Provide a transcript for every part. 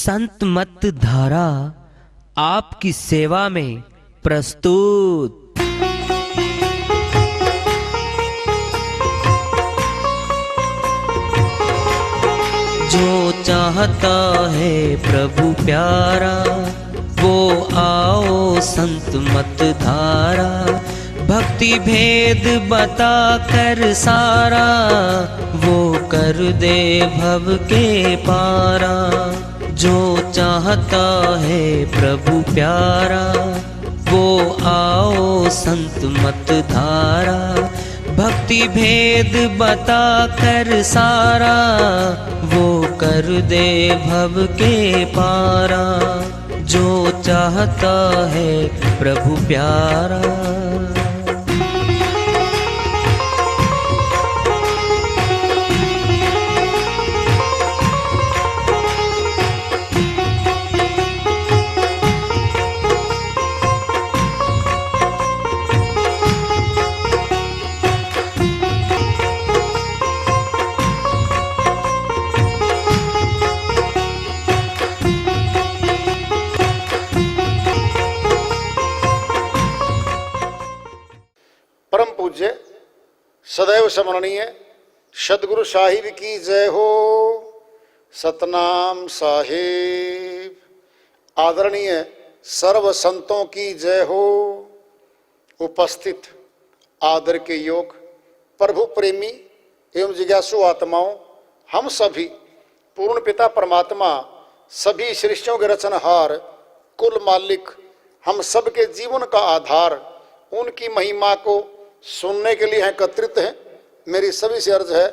संत मत धारा आपकी सेवा में प्रस्तुत। जो चाहता है प्रभु प्यारा वो आओ संत मत धारा। भक्ति भेद बता कर सारा वो कर दे भव के पारा। जो चाहता है प्रभु प्यारा वो आओ संत मत धारा। भक्ति भेद बता कर सारा वो कर दे भव के पारा। जो चाहता है प्रभु प्यारा। परम पूज्य सदैव स्मरणीय सदगुरु साहिब की जय हो। सतनाम साहिब। आदरणीय सर्व संतों की जय हो। उपस्थित आदर के योग प्रभु प्रेमी एवं जिज्ञासु आत्माओं, हम सभी पूर्ण पिता परमात्मा सभी सृष्टियों के रचनहार कुल मालिक हम सबके जीवन का आधार उनकी महिमा को सुनने के लिए एकत्रित हैं। मेरी सभी से अर्ज है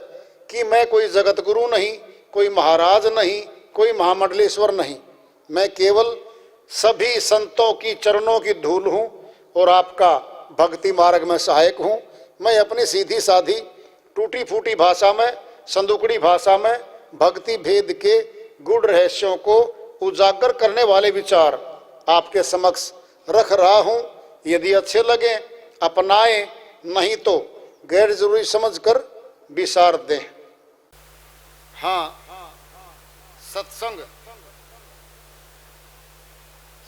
कि मैं कोई जगत गुरु नहीं, कोई महाराज नहीं, कोई महामंडलेश्वर नहीं। मैं केवल सभी संतों की चरणों की धूल हूँ और आपका भक्ति मार्ग में सहायक हूँ। मैं अपनी सीधी साधी टूटी फूटी भाषा में, संदुकड़ी भाषा में भक्ति भेद के गूढ़ रहस्यों को उजागर करने वाले विचार आपके समक्ष रख रहा हूँ। यदि अच्छे लगे अपनाएं, नहीं तो गैर जरूरी समझकर विसार दें। हाँ, सत्संग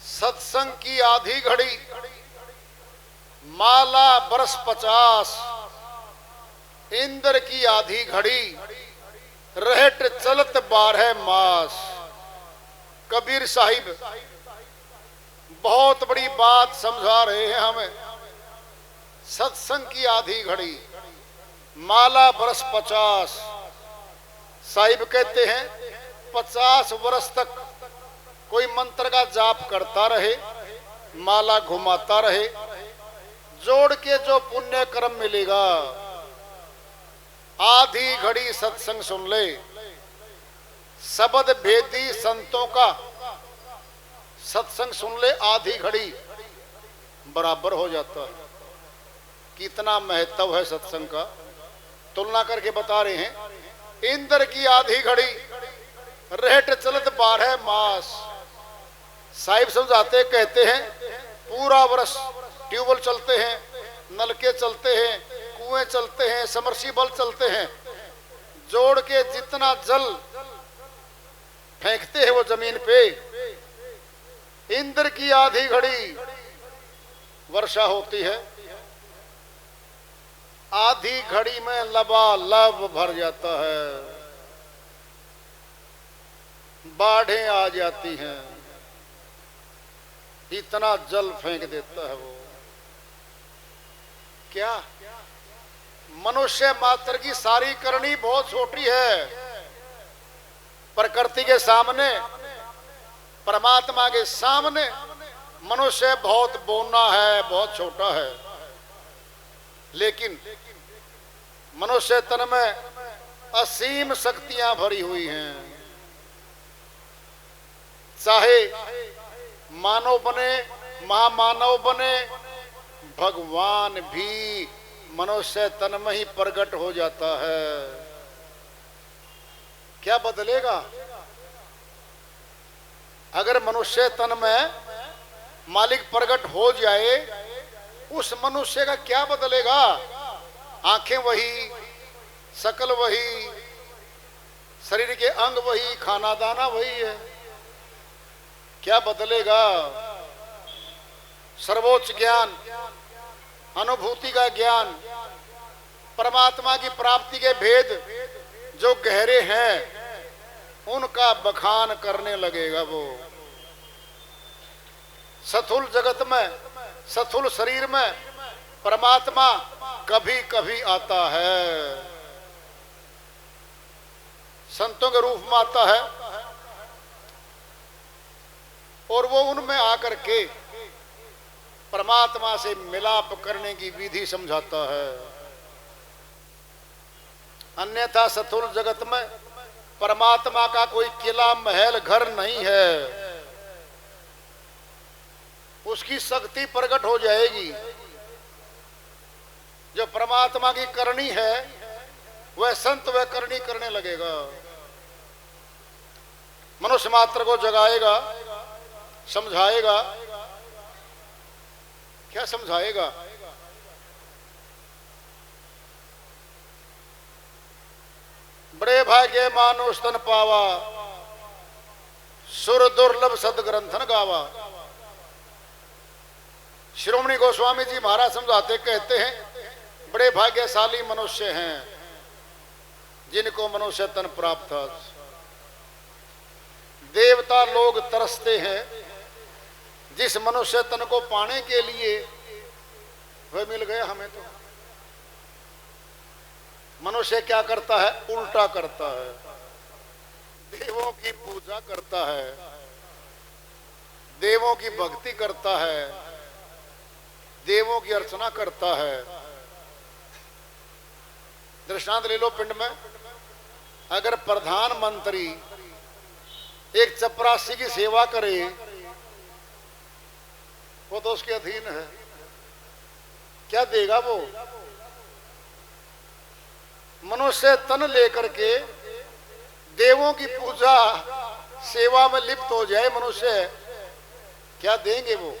सत्संग की आधी घड़ी माला बरस 50। इंद्र की आधी घड़ी रहट चलत 12 मास। कबीर साहिब बहुत बड़ी बात समझा रहे हैं हमें। सत्संग की आधी घड़ी माला बरस 50। साहिब कहते हैं 50 वर्ष तक कोई मंत्र का जाप करता रहे, माला घुमाता रहे, जोड़ के जो पुण्य कर्म मिलेगा। आधी घड़ी सत्संग सुन ले, शब्द भेदी संतों का सत्संग सुन ले, आधी घड़ी बराबर हो जाता है। कितना महत्व है सत्संग का, तुलना करके बता रहे हैं। इंद्र की आधी घड़ी रहट चलत 12 मास। साहिब समझाते कहते हैं पूरा वर्ष ट्यूबवेल चलते हैं, नलके चलते हैं, कुएं चलते हैं, समरसीबल चलते हैं, जोड़ के जितना जल फेंकते हैं वो जमीन पे। इंद्र की आधी घड़ी वर्षा होती है, आधी घड़ी में लबालब भर जाता है, बाढ़ें आ जाती हैं, इतना जल फेंक देता है वो। क्या मनुष्य मात्र की सारी करनी बहुत छोटी है प्रकृति के सामने, परमात्मा के सामने मनुष्य बहुत बोना है, बहुत छोटा है। लेकिन मनुष्य तन में असीम शक्तियां भरी हुई हैं। चाहे मानव बने, महामानव बने, भगवान भी मनुष्य तन में ही प्रकट हो जाता है। क्या बदलेगा अगर मनुष्य तन में मालिक प्रकट हो जाए? उस मनुष्य का क्या बदलेगा? आंखें वही, शकल वही, शरीर के अंग वही, खाना दाना वही है, क्या बदलेगा? सर्वोच्च ज्ञान, अनुभूति का ज्ञान, परमात्मा की प्राप्ति के भेद जो गहरे हैं उनका बखान करने लगेगा वो। स्थूल जगत में, स्थूल शरीर में परमात्मा कभी कभी आता है, संतों के रूप में आता है और वो उनमें आकर के परमात्मा से मिलाप करने की विधि समझाता है। अन्यथा स्थूल जगत में परमात्मा का कोई किला महल घर नहीं है। उसकी शक्ति प्रकट हो जाएगी। जो परमात्मा की करनी है वह संत वह करनी करने लगेगा। मनुष्य मात्र को जगाएगा, समझाएगा। क्या समझाएगा? बड़े भाग्य मानुष तन पावा, सुर दुर्लभ सदग्रंथन गावा। श्रोमणी गोस्वामी जी महाराज समझाते कहते हैं बड़े भाग्यशाली मनुष्य हैं जिनको मनुष्य तन प्राप्त था। देवता लोग तरसते हैं जिस मनुष्य तन को पाने के लिए, वह मिल गया हमें। तो मनुष्य क्या करता है? उल्टा करता है। देवों की पूजा करता है, देवों की भक्ति करता है, देवों की अर्चना करता है। दृष्टांत ले लो, पिंड में अगर प्रधानमंत्री एक चपरासी की सेवा करे वो तो उसके अधीन है। क्या देगा वो? मनुष्य तन लेकर के देवों की पूजा सेवा में लिप्त हो जाए मनुष्य, क्या देंगे वो?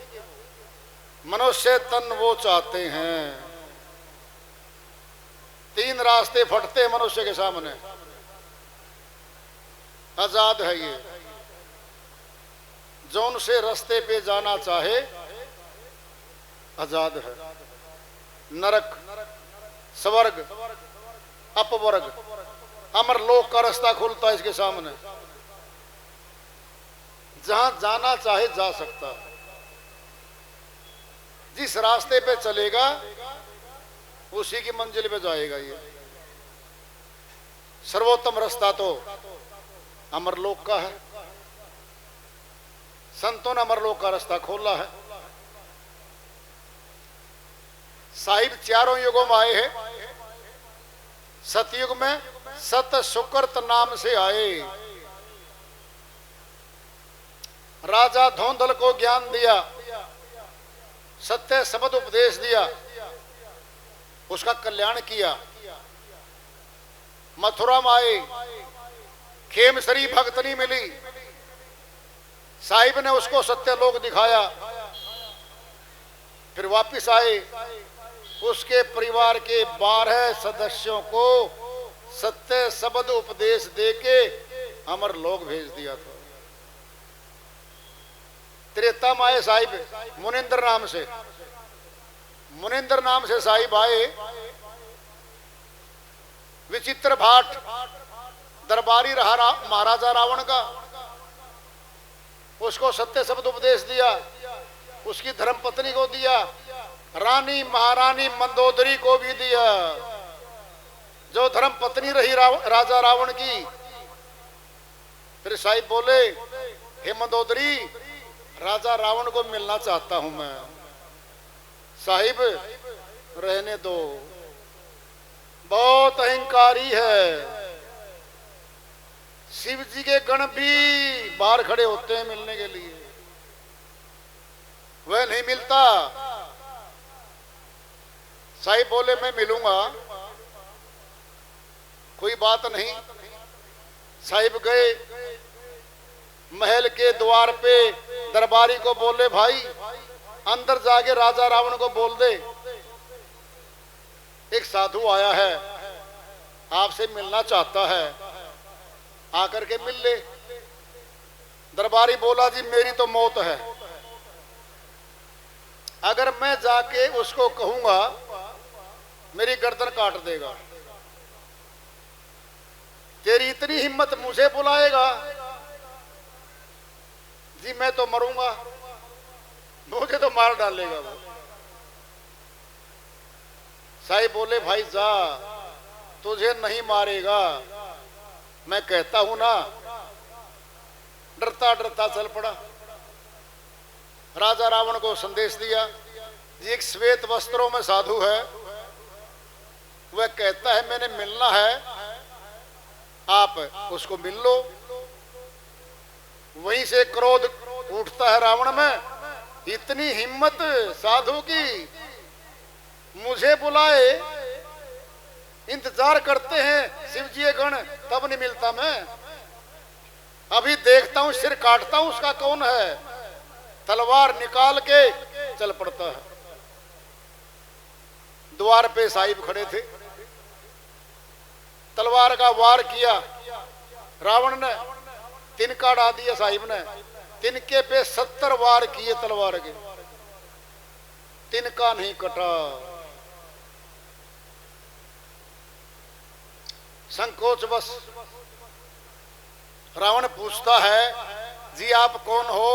मनुष्य तन वो चाहते हैं। तीन रास्ते फटते हैं मनुष्य के सामने। आजाद है ये, जो उनसे रास्ते पे जाना चाहे आजाद है। नरक, स्वर्ग, अपवर्ग, अमर लोक का रास्ता खुलता है इसके सामने। जहां जाना चाहे जा सकता है। जिस रास्ते पे चलेगा उसी की मंजिल पे जाएगा। ये सर्वोत्तम रास्ता तो अमरलोक का है। संतों ने अमरलोक का रास्ता खोला है। साहिब चारों युगों में आए हैं। सतयुग में सत सुकृत नाम से आए। राजा धौंधल को ज्ञान दिया, सत्य शब्द उपदेश दिया, उसका कल्याण किया। मथुरा में आए, खेमसरी भक्तनी मिली, साहिब ने उसको सत्य लोक दिखाया। फिर वापिस आए, उसके परिवार के 12 सदस्यों को सत्य शब्द उपदेश देके अमर लोक भेज दिया था। त्रेता में आए साहिब मुनिंदर नाम से। मुनिंदर नाम से साहिब आए। विचित्र भाट दरबारी रहा महाराजा रावण का, उसको सत्य शब्द उपदेश दिया। उसकी धर्मपत्नी को दिया, रानी महारानी मंदोदरी को भी दिया, जो धर्मपत्नी रही राजा रावण की। फिर साहिब बोले, हे मंदोदरी, राजा रावण को मिलना चाहता हूं मैं। साहिब रहने दो, बहुत अहंकारी है। शिव जी के गण भी बाहर खड़े होते हैं मिलने के लिए, वह नहीं मिलता। साहिब बोले, मैं मिलूंगा, कोई बात नहीं। साहिब गए महल के द्वार पे, दरबारी को बोले, भाई अंदर जाके राजा रावण को बोल दे एक साधु आया है, आपसे मिलना चाहता है, आकर के मिल ले। दरबारी बोला जी मेरी तो मौत है, अगर मैं जाके उसको कहूंगा मेरी गर्दन काट देगा, तेरी इतनी हिम्मत मुझे बुलाएगा? जी मैं तो मरूंगा, मुझे तो मार डालेगा वो। साहिब बोले भाई जा, तुझे नहीं मारेगा, मैं कहता हूं ना। डरता डरता चल पड़ा, राजा रावण को संदेश दिया। जी एक श्वेत वस्त्रों में साधु है, वह कहता है मैंने मिलना है, आप उसको मिल लो। वहीं से क्रोध उठता है रावण में, इतनी हिम्मत साधु की, मुझे बुलाए, इंतजार करते हैं शिवजी गण, तब नहीं मिलता मैं, अभी देखता हूं सिर काटता हूं उसका कौन है। तलवार निकाल के चल पड़ता है। द्वार पे साहिब खड़े थे, तलवार का वार किया रावण ने, तिनका उड़ा दिया साहिब ने, तिनके पे 70 वार किए तलवार के, तिनका नहीं कटा। संकोच बस रावण पूछता है जी आप कौन हो?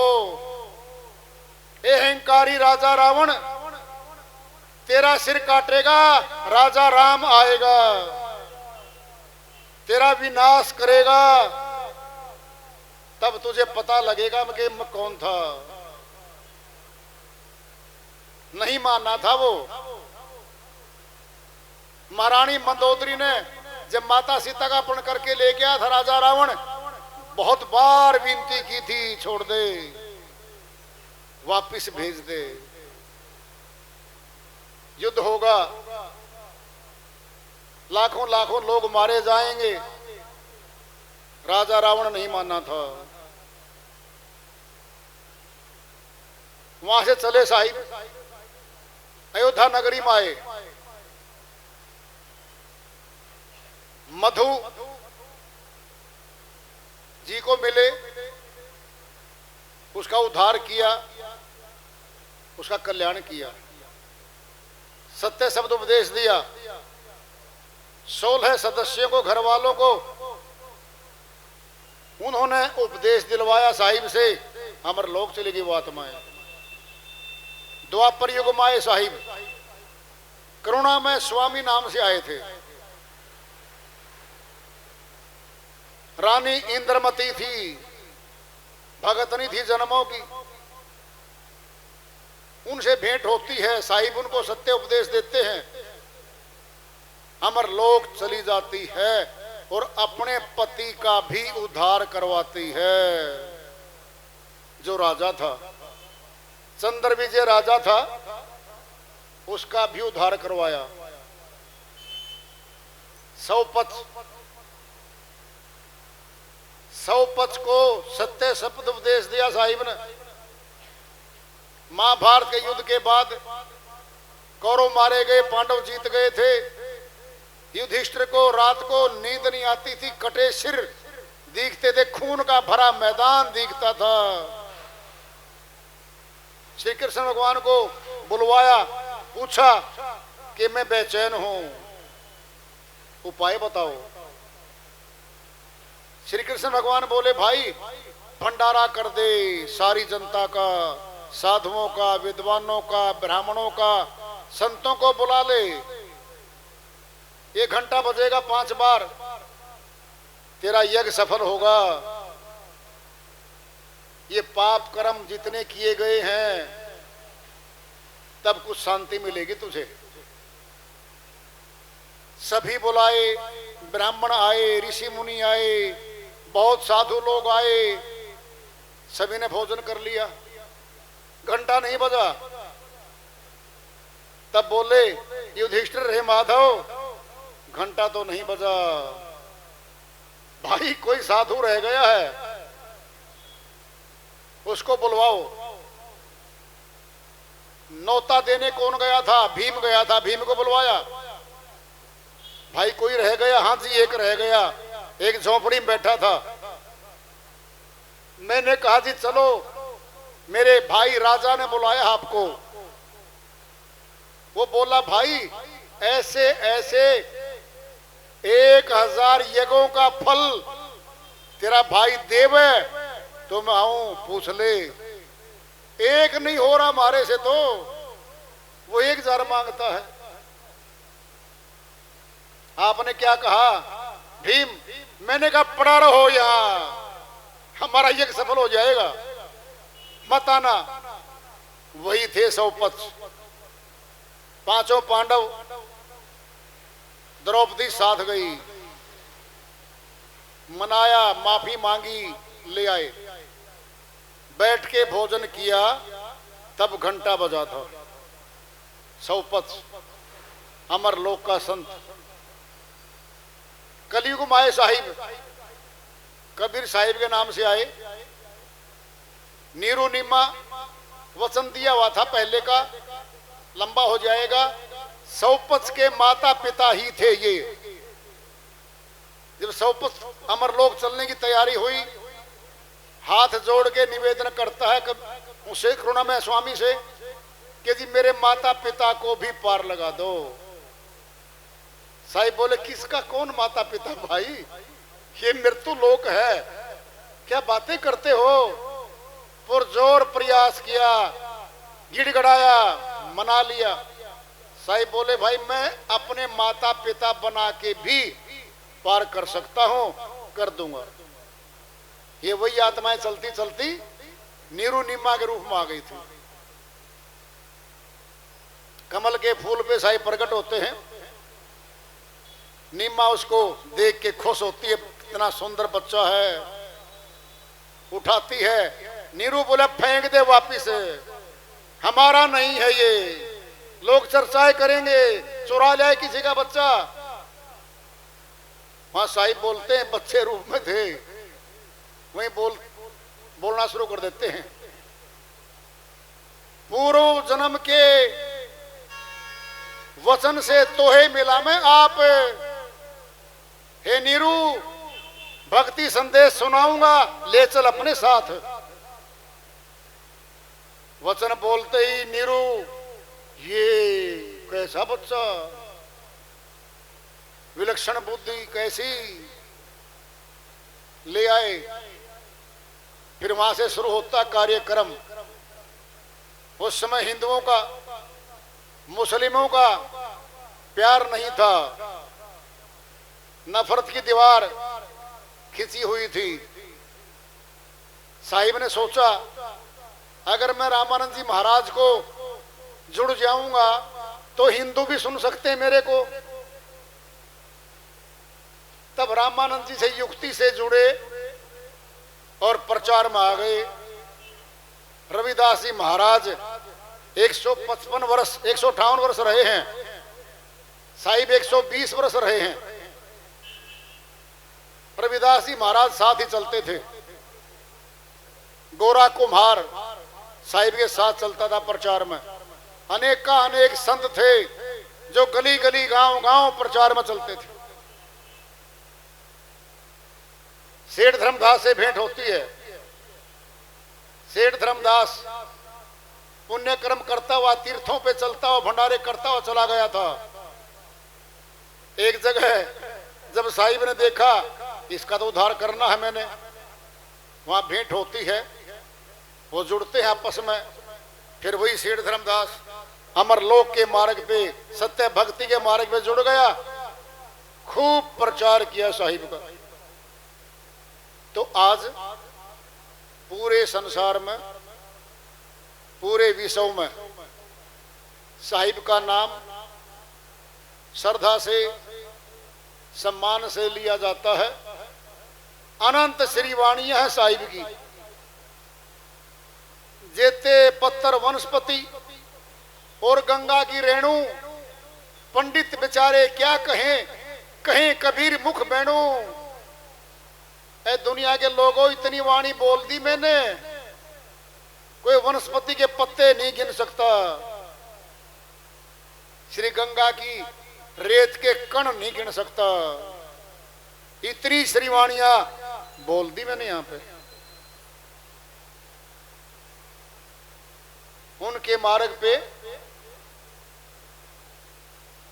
ए अहंकारी राजा रावण, तेरा सिर काटेगा राजा राम आएगा, तेरा विनाश करेगा, तब तुझे पता लगेगा कि मैं कौन था। नहीं मानना था वो। महारानी मंदोदरी ने जब माता सीता का अपहरण करके ले गया था राजा रावण, बहुत बार विनती की थी छोड़ दे, वापिस भेज दे, युद्ध होगा, लाखों लाखों लोग मारे जाएंगे। राजा रावण नहीं मानना था। वहां से चले साहिब, अयोध्या नगरी में आए। मधु जी को मिले, उसका उद्धार किया, उसका कल्याण किया, सत्य शब्द उपदेश दिया। 16 सदस्यों को, घर वालों को उन्होंने उपदेश दिलवाया साहिब से। अमर लोक चली गई वो आत्माएं। द्वापर युग में आए साहिब, करुणा में स्वामी नाम से आए थे। रानी इंद्रमती थी, भगतनी थी जन्मों की, उनसे भेंट होती है, साहिब उनको सत्य उपदेश देते हैं। अमर लोक चली जाती है और अपने पति का भी उद्धार करवाती है। जो राजा था, चंद्र विजय राजा था, उसका भी उद्धार करवाया। सौपच को सत्य शब्द उपदेश दिया साहिब ने। महाभारत के युद्ध के बाद कौरव मारे गए, पांडव जीत गए थे। युधिष्ठिर को रात को नींद नहीं आती थी, कटे सिर दिखते थे, खून का भरा मैदान दिखता था। श्री कृष्ण भगवान को बुलवाया, पूछा कि मैं बेचैन हूं, उपाय बताओ। श्री कृष्ण भगवान बोले भाई भंडारा कर दे सारी जनता का, साधुओं का, विद्वानों का, ब्राह्मणों का, संतों को बुला ले। 1 घंटा बजेगा 5 बार, तेरा यज्ञ सफल होगा। ये पाप कर्म जितने किए गए हैं, तब कुछ शांति मिलेगी तुझे। सभी बुलाए, ब्राह्मण आए, ऋषि मुनि आए, बहुत साधु लोग आए, सभी ने भोजन कर लिया। घंटा नहीं बजा, तब बोले युधिष्ठिर हे माधव, घंटा तो नहीं बजा, भाई कोई साधु रह गया है, उसको बुलवाओ। नौता देने कौन गया था? भीम गया था, भीम को बुलवाया। भाई कोई रह गया? हाँ जी एक रह गया, एक झोपड़ी में बैठा था। मैंने कहा जी चलो, मेरे भाई राजा ने बुलाया आपको। वो बोला भाई ऐसे ऐसे 1000 यज्ञों का फल तेरा भाई देवे तो मैं आऊं पूछ ले। एक नहीं हो रहा हमारे से, तो वो 1000 मांगता है। आपने क्या कहा भीम? मैंने कहा पड़ा रहो यहां, हमारा यज्ञ सफल हो जाएगा, मत आना। वही थे सौपथ, पांचों पांडव, द्रौपदी साथ गई, मनाया, माफी मांगी, ले आए, बैठ के भोजन किया। तब घंटा बजा था। सौपथ अमर लोक का संत, कलयुग माए साहिब, कबीर साहिब के नाम से आए। नीरू नीमा वचन दिया हुआ था पहले का, लंबा हो जाएगा। सौपथ के माता पिता ही थे ये। जब सौपथ अमरलोक चलने की तैयारी हुई, हाथ जोड़ के निवेदन करता है उसे करुणामय स्वामी से कि जी मेरे माता पिता को भी पार लगा दो। साहिब बोले किसका कौन माता पिता भाई, ये मृत्यु लोक है, क्या बातें करते हो। पुरजोर प्रयास किया, गिड़गड़ाया, मना लिया। साहिब बोले भाई मैं अपने माता पिता बना के भी पार कर सकता हूं, कर दूंगा। ये वही आत्माएं चलती चलती नीरू नीमा के रूप में आ गई थी। कमल के फूल पे साहिब प्रकट होते हैं। नीमा उसको देख के खुश होती है, कितना सुंदर बच्चा है, उठाती है। नीरू बोले फेंक दे वापिस, हमारा नहीं है ये, लोग चर्चाएं करेंगे, चुरा लाए किसी का बच्चा। वहां साहिब बोलते हैं बच्चे रूप में थे, वहीं बोलना शुरू कर देते हैं। पूर्व जन्म के वचन से तोहे मिला मैं आप, हे नीरू भक्ति संदेश सुनाऊंगा, ले चल अपने साथ। वचन बोलते ही नीरू ये कैसा बच्चा, विलक्षण बुद्धि कैसी, ले आए। फिर वहां से शुरू होता कार्यक्रम। उस समय हिंदुओं का मुस्लिमों का प्यार नहीं था, नफरत की दीवार खिंची हुई थी। साहिब ने सोचा अगर मैं रामानंद जी महाराज को जुड़ जाऊंगा तो हिंदू भी सुन सकते हैं मेरे को। तब रामानंद जी से युक्ति से जुड़े और प्रचार में आ गए। रविदास जी महाराज 155 वर्ष 158 वर्ष रहे हैं, साहिब 120 वर्ष रहे हैं। रविदास जी महाराज साथ ही चलते थे। गोरा कुम्हार साहिब के साथ चलता था प्रचार में। अनेक का अनेक संत थे जो गली गली गांव गांव प्रचार में चलते थे। सेठ धर्मदास से भेंट होती है। सेठ धर्मदास पुण्य कर्म करता हुआ, तीर्थों पे चलता हुआ, भंडारे करता हुआ चला गया था। एक जगह जब साहिब ने देखा इसका तो उद्धार करना है मैंने, वहां भेंट होती है, वो जुड़ते हैं आपस में। फिर वही सेठ धर्मदास अमरलोक के मार्ग पे, सत्य भक्ति के मार्ग पे जुड़ गया। खूब प्रचार किया साहिब का। तो आज पूरे संसार में, पूरे विश्व में साहिब का नाम श्रद्धा से, सम्मान से लिया जाता है। अनंत श्रीवाणियां है साहिब की। जेते पत्थर वनस्पति और गंगा की रेणु, पंडित बेचारे क्या कहें, कहें कबीर मुख बैणु। ए दुनिया के लोगों इतनी वाणी बोल दी मैंने, कोई वनस्पति के पत्ते नहीं गिन सकता, श्री गंगा की रेत के कण नहीं गिन सकता। इतनी श्रीवाणियां बोल दी मैंने यहाँ पे। उनके मार्ग पे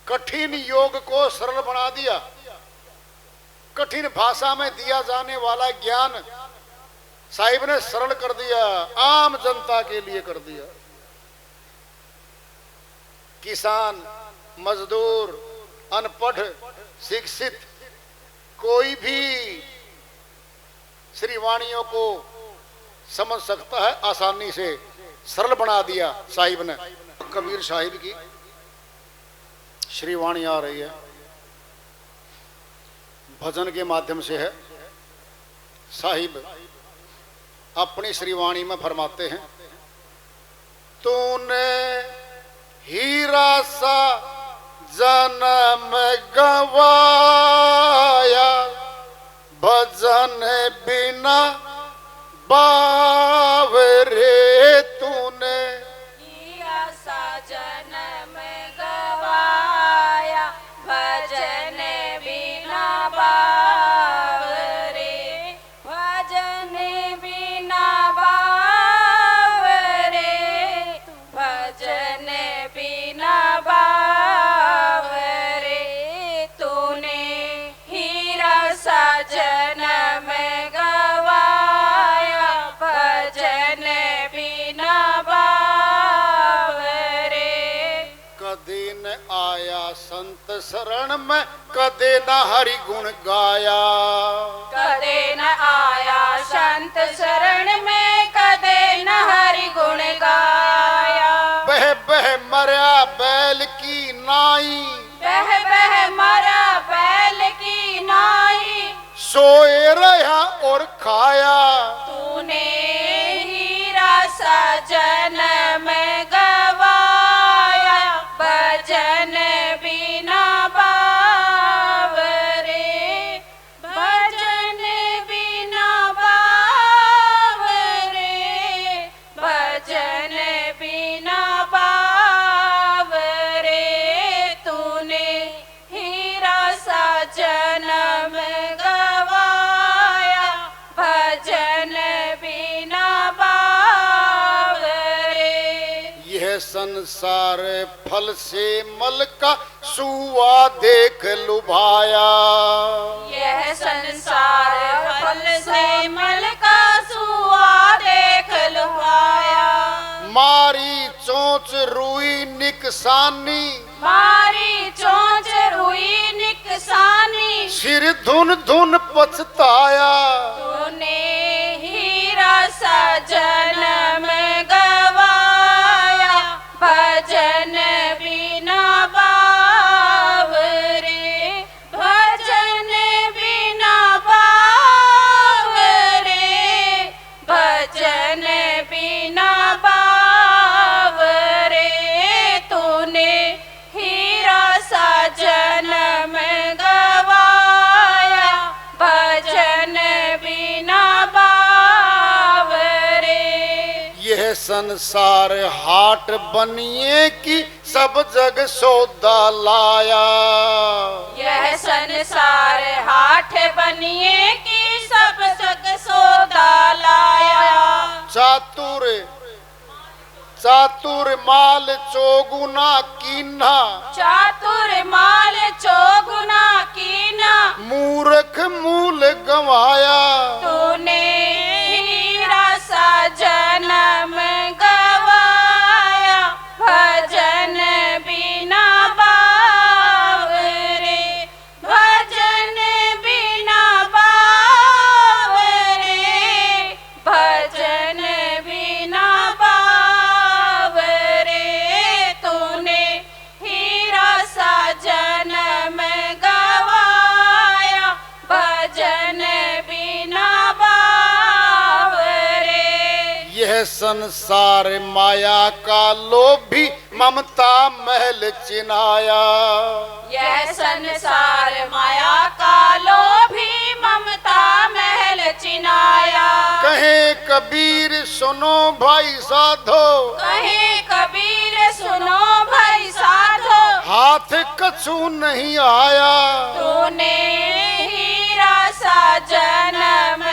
कठिन योग को सरल बना दिया। कठिन भाषा में दिया जाने वाला ज्ञान साहिब ने सरल कर दिया, आम जनता के लिए कर दिया। किसान, मजदूर, अनपढ़, शिक्षित, कोई भी श्री वाणियों को समझ सकता है, आसानी से सरल बना दिया साहिब ने। कबीर साहिब की श्री वाणी आ रही है, भजन के माध्यम से है। साहिब अपनी श्री वाणी में फरमाते हैं, तूने हीरा सा जन्म गवाया, भजन बिना बावरे तूने हीरा सा जन्म गवाया, भजन बिना बावरे, भजन बिना बावरे, भजन बिना बावरे, तूने हीरा सा जन्म गवाया, भजन बिना बावरे। कदे न आया संत शरण में, कदे न हरि गुण गाया, कदे न आया संत शरण में, कदे न हरि गुण गाया। बह बह मरया बैल की नाई, बह बह मरा बैल की नाई, सोए रहा और खाया। तूने हीरा सा जन्म गवाया, भजन बिना बावरे, भजन बिना बावरे, भजन बिना बावरे, तूने हीरा सा जन्म गवाया, भजन बिना बावरे। यह संसार फल से मल का सुआ देख लुभाया, यह संसार फल से मल का सुआ देख लुभाया। मारी चोंच रुई निकसानी, मारी चोंच रुई निकसानी, सिर धुन धुन पछताया। तूने हीरा सा जन्म गवाया, भजन बिना बावरे, भजन बिना बावरे, भजन बिना बावरे, तूने हीरा सा जन्म गवाया, भजन बिना बावरे। यह संसार हाट बनिए की सब जग सौदा लाया, यह संसार हाट बनिए की सब जग सौदा लाया। चातुर चातुर माल चौगुना कीन्हा, चातुर माल चौगुना कीना, मूर्ख मूल गंवाया। तूने हीरा सा जन्म गवाया, भजन बिना बावरे, भजन बिना बावरे, भजन बिना बावरे, तूने हीरा सा जन्म गवाया, भजन बिना बावरे। यह संसार माया का लोभी ममता महल चिनाया, यह संसार माया का लोभी ममता महल चिनाया। कहे कबीर सुनो भाई साधो, कहे कबीर सुनो भाई साधो, हाथ कछु नहीं आया। तूने हीरा सा जन्म